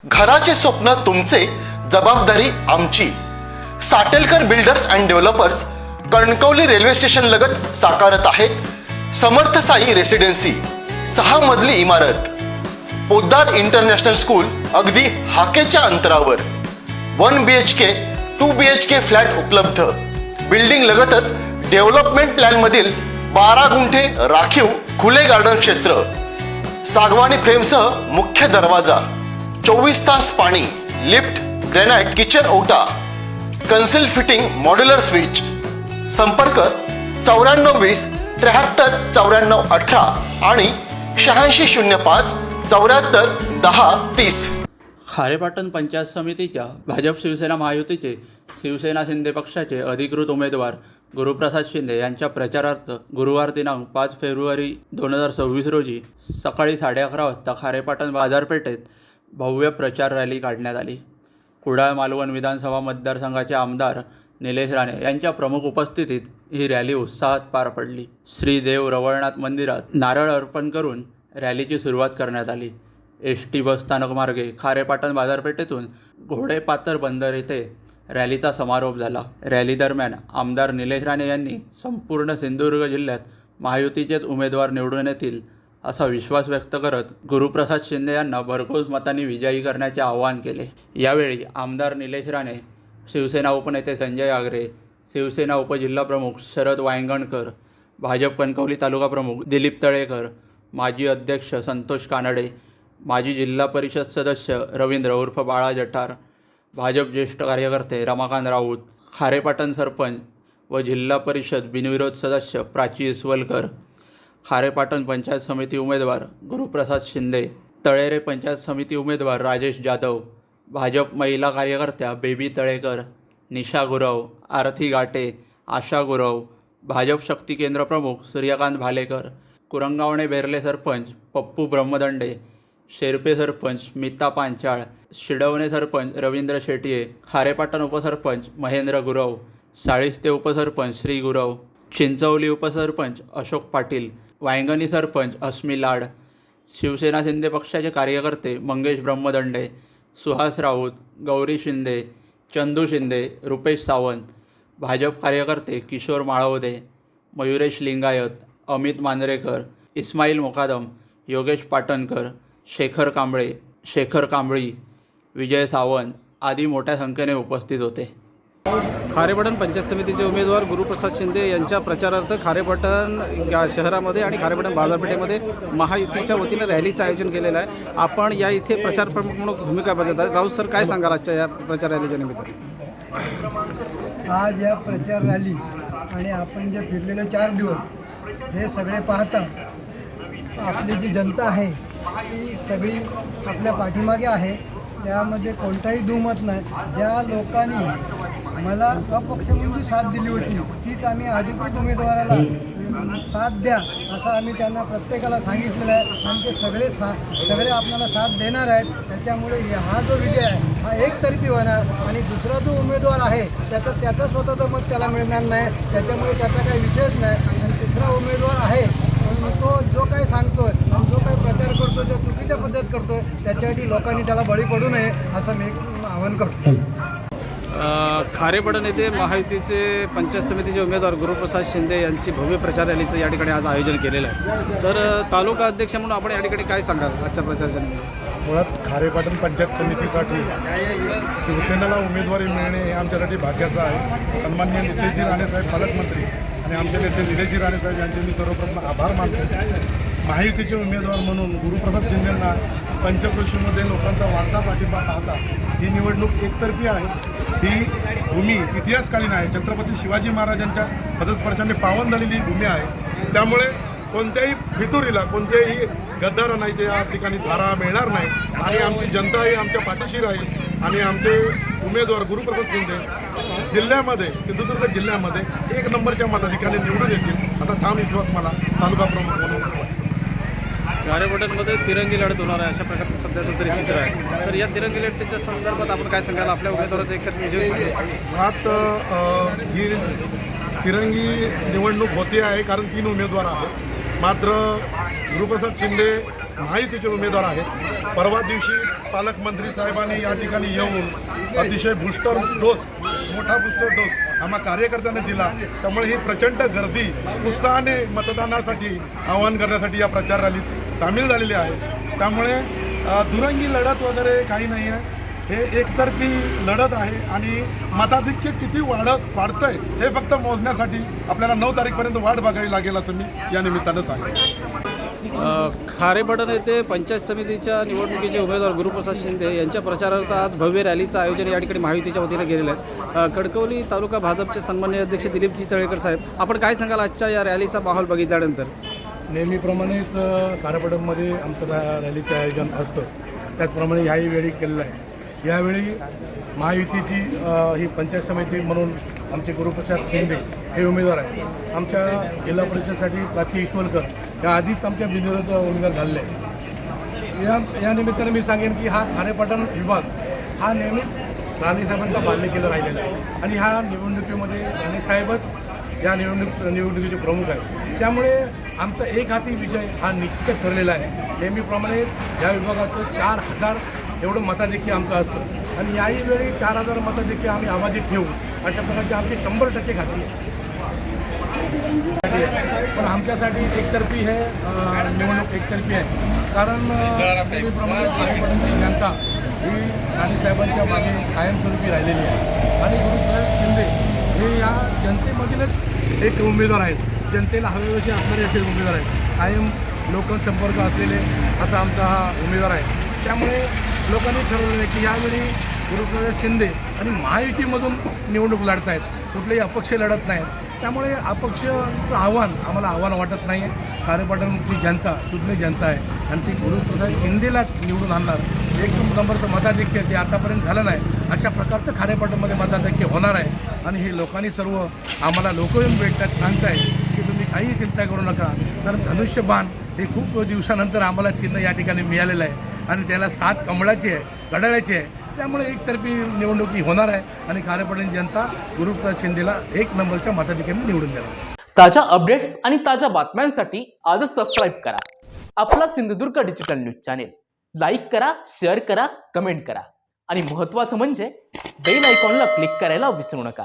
घराचे स्वप्न तुमचे, जबाबदारी आमची. Satelkar builders and developers Kankavli railway station लगत साकारत आहेत समर्थ साई रेसिडेन्सी. 6 मजली इमारत, पोद्दार इंटरनॅशनल स्कूल अगदी हाकेच्या अंतरावर. 1 BHK 2 BHK फ्लॅट उपलब्ध. बिल्डिंग लगतच डेव्हलपमेंट प्लॅन मधील 12 गुंठे राखीव खुले गार्डन क्षेत्र. सागवानी फ्रेमसह मुख्य दरवाजा, 24 तास पाणी, लिफ्ट, ग्रॅनाइट किचन ओटा, कन्सिल फिटिंग मॉड्युलर स्विच. संपर्क 9420 73 94 18 आणि 8605 74 10 30. खारेपाटण पंचायत समितीच्या भाजप शिवसेना महायुतीचे शिवसेना शिंदे पक्षाचे अधिकृत उमेदवार गुरुप्रसाद शिंदे यांच्या प्रचारार्थ गुरुवार दिनांक 5 फेब्रुवारी 2026 रोजी सकाळी 11:30 वाजता खारेपाटण बाजारपेठेत भव्य प्रचार रॅली काढण्यात आली. कुडाळ मालवण विधानसभा मतदारसंघाचे आमदार निलेश राणे यांच्या प्रमुख उपस्थितीत ही रॅली उत्साहात पार पडली. श्री देव रवळनाथ मंदिरात नारळ अर्पण करून रॅलीची सुरुवात करण्यात आली. ST बस स्थानक मार्गे खारेपाटण बाजारपेठेतून घोडेपातर बंदर येथे रॅलीचा समारोप झाला. रॅली दरम्यान आमदार निलेश राणे यांनी संपूर्ण सिंधुदुर्ग जिल्ह्यात महायुतीचेच उमेदवार निवडून येतील असा विश्वास व्यक्त करत गुरुप्रसाद शिंदे यांना भरघोस मतांनी विजयी करण्याचे आवाहन केले. यावेळी आमदार निलेश राणे, शिवसेना उपनेते संजय आगरे, शिवसेना उपजिल्हाप्रमुख शरद वायंगणकर, भाजप कणकवली तालुका प्रमुख दिलीप तळेकर, माजी अध्यक्ष संतोष कानडे, माजी जिल्हा परिषद सदस्य रवींद्र उर्फ बाळा जठार, भाजप ज्येष्ठ कार्यकर्ते रमाकांत राऊत, खारेपाटण सरपंच व जिल्हा परिषद बिनविरोध सदस्य प्राची इसवलकर, खारेपाटण पंचायत समिती उमेदवार गुरुप्रसाद शिंदे, तळेरे पंचायत समिती उमेदवार राजेश जाधव, भाजप महिला कार्यकर्त्या बेबी तळेकर, निशा गुरव, आरती गाटे, आशा गुरव, भाजप शक्ती केंद्र प्रमुख सूर्यकांत भालेकर, कुरंगावणे बेर्ले सरपंच पप्पू ब्रह्मदंडे, शेरपे सरपंच मिता पांचाळ, शिडवणे सरपंच रवींद्र शेटिये, खारेपाटण उपसरपंच महेंद्र गुरव, साळिस्ते उपसरपंच श्री गुरव, चिंचवली उपसरपंच अशोक पाटील, वायंगणी सरपंच अस्मी लाड, शिवसेना शिंदे पक्षाचे कार्यकर्ते मंगेश ब्रह्मदंडे, सुहास राऊत, गौरी शिंदे, चंदू शिंदे, रुपेश सावंत, भाजप कार्यकर्ते किशोर माळवदे, मयुरेश लिंगायत, अमित मांजरेकर, इस्माईल मुकादम, योगेश पाटणकर, शेखर कांबळी, विजय सावंत आदी मोठ्या संख्येने उपस्थित होते. खारेपाटण पंचायत समितीचे उमेदवार गुरुप्रसाद शिंदे यांच्या प्रचारार्थ खारेपाटण शहरामध्ये आणि खारेपाटण बाजारपेठेमध्ये महायुतीच्या वतीनं रॅलीचं आयोजन केलेलं आहे. आपण या इथे प्रचार प्रमुख म्हणून भूमिका बजावत आहे. राऊत सर, काय सांगाल आजच्या या प्रचार रॅलीच्या निमित्त? आज या प्रचार रॅली आणि आपण जे फिरलेले 4 दिवस हे सगळे पाहता आपली जी जनता आहे ती सगळी आपल्या पाठीमागे आहे. त्यामध्ये कोणताही दुमत नाही. ज्या लोकांनी मला अपक्ष म्हणून साथ दिली होती तीच आम्ही अधिकृत उमेदवाराला साथ द्या असं आम्ही त्यांना प्रत्येकाला सांगितलेलं आहे आणि ते सगळे आपल्याला साथ देणार आहेत. त्याच्यामुळे हा जो विजय आहे हा एकतर्फी होणार आणि दुसरा जो उमेदवार आहे त्याचं स्वतःचं मत त्याला मिळणार नाही. त्याच्यामुळे त्याचा काही विषयच नाही. आणि तिसरा उमेदवार आहे तो जो काही सांगतोय आणि जो काही प्रचार करतो जो चुकीच्या पद्धत करतोय त्याच्यासाठी लोकांनी त्याला बळी पडू नये असं मी आवाहन करतो. खारेपाटण येथे महायुतीचे पंचायत समितीचे उमेदवार गुरुप्रसाद शिंदे यांची भव्य प्रचार रॅलीचं या ठिकाणी आज आयोजन केलेलं आहे. तर तालुका अध्यक्ष म्हणून आपण या ठिकाणी काय सांगाल आजच्या प्रचाराच्या निमित्तानं? मुळात खारेपाटण पंचायत समितीसाठी शिवसेनेला उमेदवारी मिळणे हे आमच्यासाठी भाग्याचं आहे. सन्माननीय नितेशजी राणेसाहेब पालकमंत्री आणि आमचे नेते निलेशजी राणेसाहेब यांचे मी सर्वप्रथम आभार मानतो. महायुतीचे उमेदवार म्हणून गुरुप्रसाद शिंदेंना पंचक्रोशीमध्ये लोकांचा वाढता पाठिंबा पाहता ही निवडणूक एकतर्फी आहे. ही भूमी इतिहासकालीन आहे. छत्रपती शिवाजी महाराजांच्या पदस्पर्शाने पावन झालेली भूमी आहे. त्यामुळे कोणत्याही फितुरीला कोणत्याही गद्दार नाही ते या ठिकाणी थारा मिळणार नाही आणि आमची जनता ही आमच्या पाठीशी राहील आणि आमचे उमेदवार गुरुप्रसाद शिंदे जिल्ह्यामध्ये सिंधुदुर्ग जिल्ह्यामध्ये 1 नंबरच्या मताधिकारी निवडून येतील असा ठाम विश्वास मला तालुका प्रमुख म्हणून वाटतो. खारेपाटणमध्ये तिरंगी लढत होणार आहे अशा प्रकारचं सध्याचं तरी चित्र आहे. तर या तिरंगी लढतीच्या संदर्भात आपण काय सांगाल? आपल्या उमेदवाराचं एकच विजय मुळात ही तिरंगी निवडणूक होते आहे कारण 3 उमेदवार आहेत. मात्र गुरुप्रसाद शिंदे महायुतीचे उमेदवार आहेत. परवा दिवशी पालकमंत्री साहेबांनी या ठिकाणी येऊन अतिशय बूस्टर डोस, मोठा बूस्टर डोस आम्हा कार्यकर्त्यांना दिला. त्यामुळे ही प्रचंड गर्दी उत्साहाने मतदानासाठी आवाहन करण्यासाठी या प्रचार रॅलीत सामील झालेली आहे. त्यामुळे दुरंगी लढत वगैरे काही नाही आहे. हे एकतर्फी लढत आहे आणि मताधिक्य किती वाढतंय हे फक्त मोजण्यासाठी आपल्याला 9 तारीखपर्यंत वाट बघावी लागेल असं मी या निमित्तानं सांगेन. खारेपाटण येथे पंचायत समितीच्या निवडणुकीचे उमेदवार गुरुप्रसाद शिंदे यांच्या प्रचारार्थ आज भव्य रॅलीचं आयोजन या ठिकाणी महायुतीच्या वतीने केलेलं आहे. कणकवली तालुका भाजपचे सन्माननीय अध्यक्ष दिलीपजी तळेकर साहेब, आपण काय सांगाल आजच्या या रॅलीचा माहोल बघितल्यानंतर? नेहमीप्रमाणेच खारेपाटणमध्ये आमचं रॅलीचं आयोजन असतं, त्याचप्रमाणे याही वेळी केलेलं आहे. यावेळी महायुतीची ही पंचायत समिती म्हणून आमचे गुरुप्रसाद शिंदे हे उमेदवार आहेत. आमच्या जिल्हा परिषदेसाठी प्राची ईश्वरकर या आधीच आमच्या बिनविरोध उमेदवार झालेले आहेत. या निमित्ताने मी सांगेन की हा खारेपाटण विभाग हा नेहमीच राणेसाहेबांचा बालेकिल्ला राहिलेला आहे आणि ह्या निवडणुकीमध्ये राणेसाहेबच या निवडणुकीचे प्रमुख आहेत. त्यामुळे आमचा एक हाती विजय हा निश्चित ठरलेला आहे. नेहमीप्रमाणे या विभागाचं 4000 एवढं मताधिक्य आमचं असतं आणि याही वेळी 4000 मताधिक्य आम्ही आवाजीत ठेवू अशा प्रकारची आमची 100% खात्री आहे. पण आमच्यासाठी एकतर्फी हे निवडणूक एकतर्फी आहे. कारण नेहमीप्रमाणे खारेपाटणची जनता ही राणेसाहेबांच्या मागे कायमस्वरूपी राहिलेली आहे आणि गुरुप्रसाद शिंदे हे या जनतेमधीलच एक उमेदवार आहेत. जनतेला हवेविषयी असणारे असे उमेदवार आहेत. कायम लोकसंपर्क असलेले असा आमचा हा उमेदवार आहे. त्यामुळे लोकांनी ठरवलं आहे की यावेळी गुरुप्रसाद शिंदे आणि महायुतीमधून निवडणूक लढत आहेत, कुठलेही अपक्ष लढत नाहीत. त्यामुळे अपक्षचं आम्हाला आव्हान वाटत नाही आहे. खारेपाटणची जनता सुज्ञ जनता आहे आणि ती गुरुप्रसाद शिंदेला निवडून आणणार. 1 नंबरचं मताधिक्य जे आतापर्यंत झालं नाही अशा प्रकारचं खारेपाटणमध्ये मताधिक्य होणार आहे. आणि हे लोकांनी सर्व आम्हाला लोक येऊन भेटतात, सांगताय की तुम्ही काही चिंता करू नका, कारण धनुष्यबाण हे खूप दिवसानंतर आम्हाला चिन्ह या ठिकाणी मिळालेलं आहे आणि त्याला 7 कमळाची आहे, घड्याळाची आहे. त्यामुळे एकतर्फी निवडणुकी होणार आहे आणि खारेपाटण जनता गुरुप्रसाद शिंदेला 1 नंबरच्या मताधिक्याने निवडून देणार. ताज्या अपडेट्स आणि ताज्या बातम्यांसाठी आजच सबस्क्राईब करा आपला Sindhudurg digital news channel. Like करा, शेअर करा, कमेंट करा आणि महत्त्वाचं म्हणजे बेल आयकॉनला क्लिक करायला विसरू नका.